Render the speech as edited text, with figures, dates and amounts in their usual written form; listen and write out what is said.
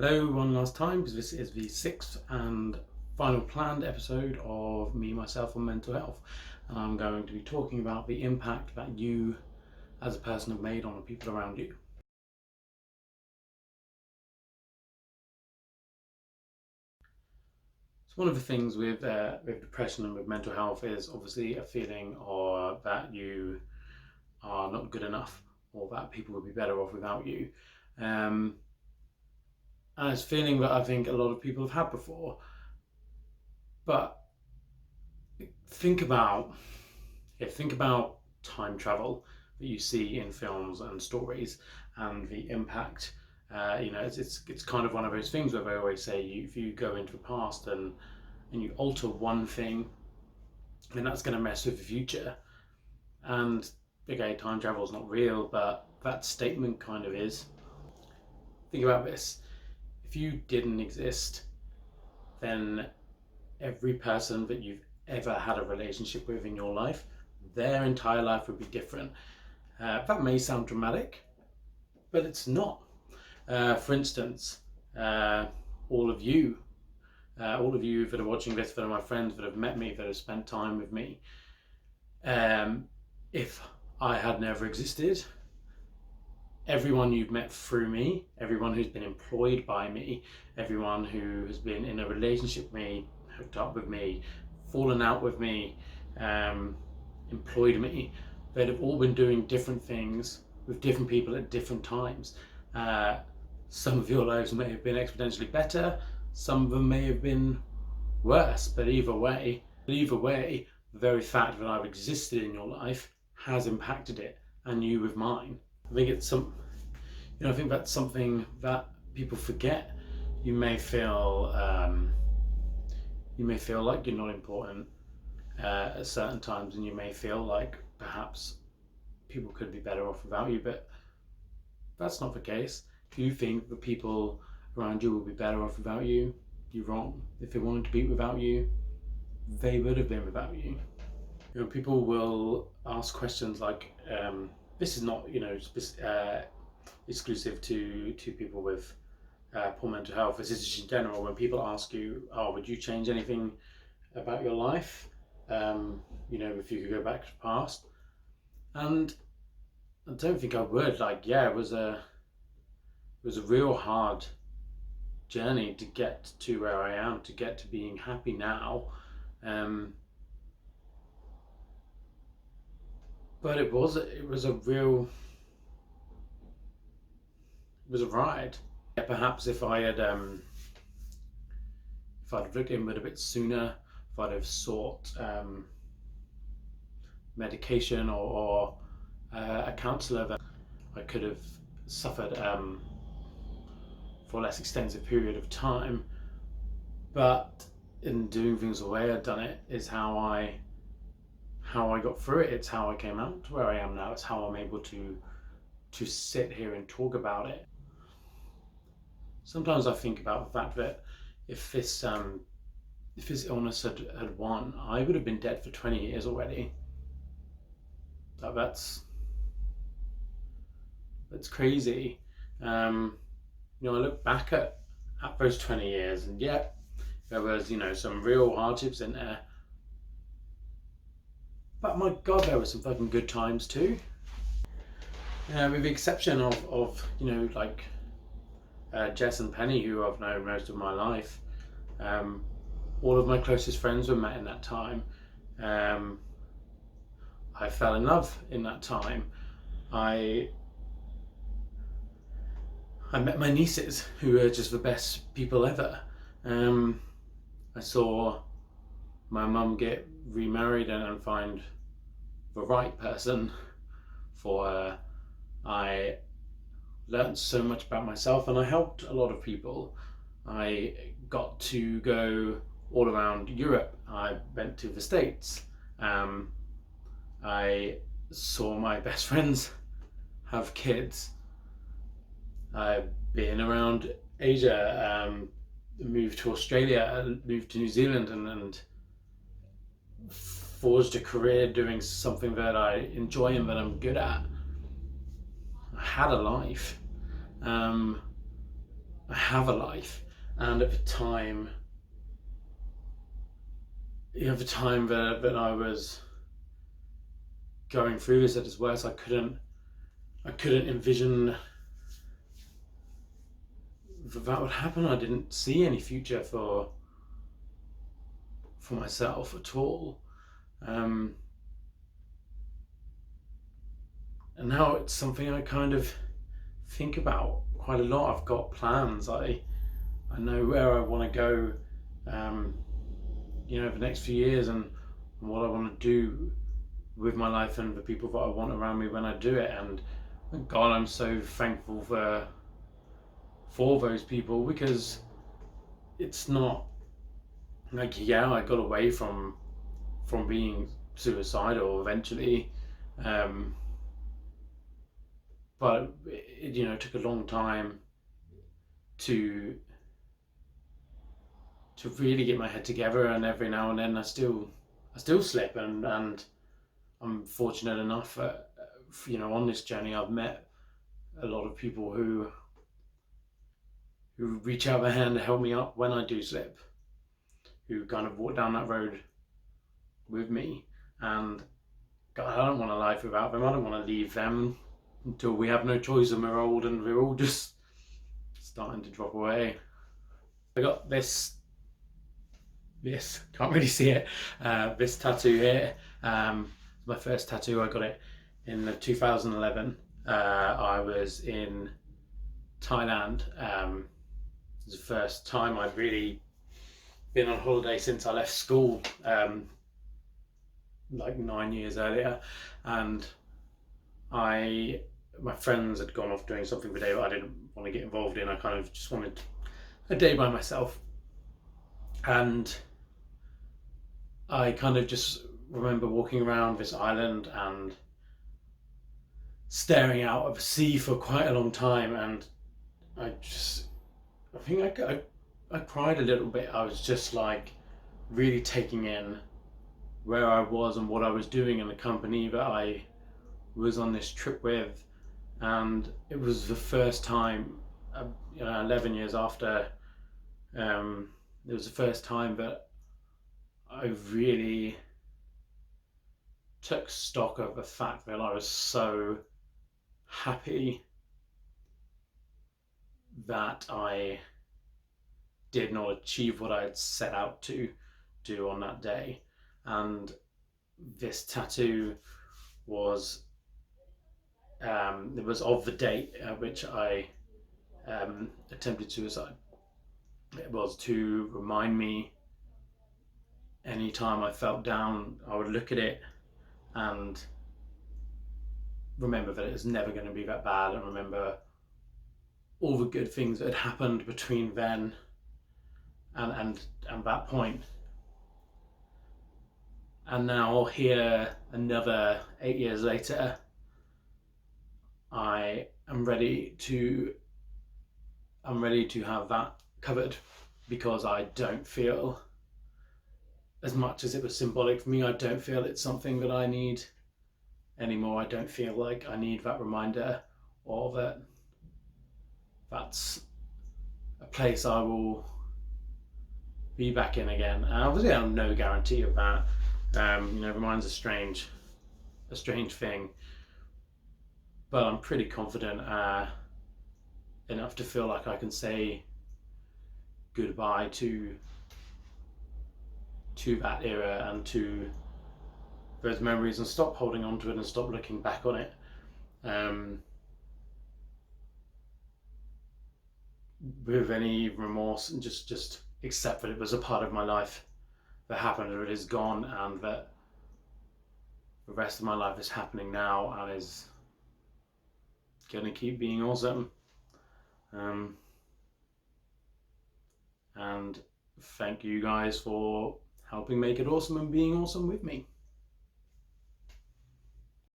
Hello one last time, because this is the sixth and final planned episode of Me, Myself and Mental Health. And I'm going to be talking about the impact that you as a person have made on the people around you. So one of the things with depression and with mental health is obviously a feeling or that you are not good enough, or that people would be better off without you. And it's a feeling that I think a lot of people have had before. But think about time travel that you see in films and stories, and the impact. It's kind of one of those things where they always say if you go into the past and you alter one thing, then that's going to mess with the future. And okay, time travel is not real, but that statement kind of is. Think about this: if you didn't exist, then every person that you've ever had a relationship with in your life, their entire life would be different. That may sound dramatic, but it's not. For instance, all of you that are watching this, that are my friends, that have met me, that have spent time with me, if I had never existed, everyone you've met through me, everyone who's been employed by me, everyone who has been in a relationship with me, hooked up with me, fallen out with me, employed me, they'd have all been doing different things with different people at different times. Some of your lives may have been exponentially better, some of them may have been worse, but either way, the very fact that I've existed in your life has impacted it, and you with mine. I think I think that's something that people forget. You may feel like you're not important at certain times, and you may feel like perhaps people could be better off without you, but that's not the case. If you think the people around you will be better off without you, you're wrong. If they wanted to be without you, they would have been without you. People will ask questions like, this is not exclusive to people with poor mental health. This is just in general. When people ask you, would you change anything about your life? If you could go back to the past. And I don't think I would. It was a real hard journey to get to where I am, to get to being happy now. But it was a ride. Yeah, perhaps if I'd looked inward a bit sooner, if I'd have sought medication or a counsellor, that I could have suffered for a less extensive period of time. But in doing things the way I've done it is how I got through it. It's how I came out to where I am now. It's how I'm able to sit here and talk about it. Sometimes I think about the fact that if this illness had won, I would have been dead for 20 years already. That's crazy. I look back at those 20 years, and yeah, there was some real hardships in there. But my God, there were some fucking good times too. With the exception of Jess and Penny, who I've known most of my life. All of my closest friends were met in that time. I fell in love in that time. I met my nieces, who are just the best people ever. I saw my mum get remarried and find the right person for her. I learned so much about myself, and I helped a lot of people. I got to go all around Europe. I went to the States. I saw my best friends have kids. I've been around Asia, moved to Australia, moved to New Zealand, and forged a career doing something that I enjoy and that I'm good at. I had a life. I have a life. And at the time, that I was going through this at its worst, I couldn't envision that would happen. I didn't see any future for myself at all. And now it's something I kind of think about quite a lot. I've got plans. I know where I want to go, the next few years, and what I want to do with my life and the people that I want around me when I do it. And God, I'm so thankful for those people, because it's not like, yeah, I got away from being suicidal eventually, but it took a long time to really get my head together, and every now and then I still slip, and I'm fortunate enough that on this journey I've met a lot of people who reach out their hand to help me up when I do slip, who kind of walk down that road with me. And God, I don't want a life without them. I don't want to leave them until we have no choice and we're old and we're all just starting to drop away. I got this can't really see it, this tattoo here. My first tattoo, I got it in 2011. I was in Thailand. It was the first time I'd really been on holiday since I left school, like 9 years earlier, and my friends had gone off doing something for the day that I didn't want to get involved in. I kind of just wanted a day by myself, and I kind of just remember walking around this island and staring out at the sea for quite a long time, and I think I cried a little bit. I was just like really taking in where I was and what I was doing, and the company that I was on this trip with. And it was the first time, 11 years after, it was the first time that I really took stock of the fact that I was so happy that I did not achieve what I had set out to do on that day. And this tattoo was it was of the date at which I attempted suicide. It was to remind me, anytime I felt down, I would look at it and remember that it was never going to be that bad, and remember all the good things that had happened between then and that point. And now here, another 8 years later, I am ready to have that covered, because I don't feel, as much as it was symbolic for me, I don't feel it's something that I need anymore. I don't feel like I need that reminder, or that that's a place I will be back in again. And obviously I have no guarantee of that. The mind's a strange thing, but I'm pretty confident enough to feel like I can say goodbye to that era and to those memories, and stop holding on to it and stop looking back on it with any remorse, and just accept that it was a part of my life that happened, and it is gone, and that the rest of my life is happening now and is gonna keep being awesome. And thank you guys for helping make it awesome and being awesome with me.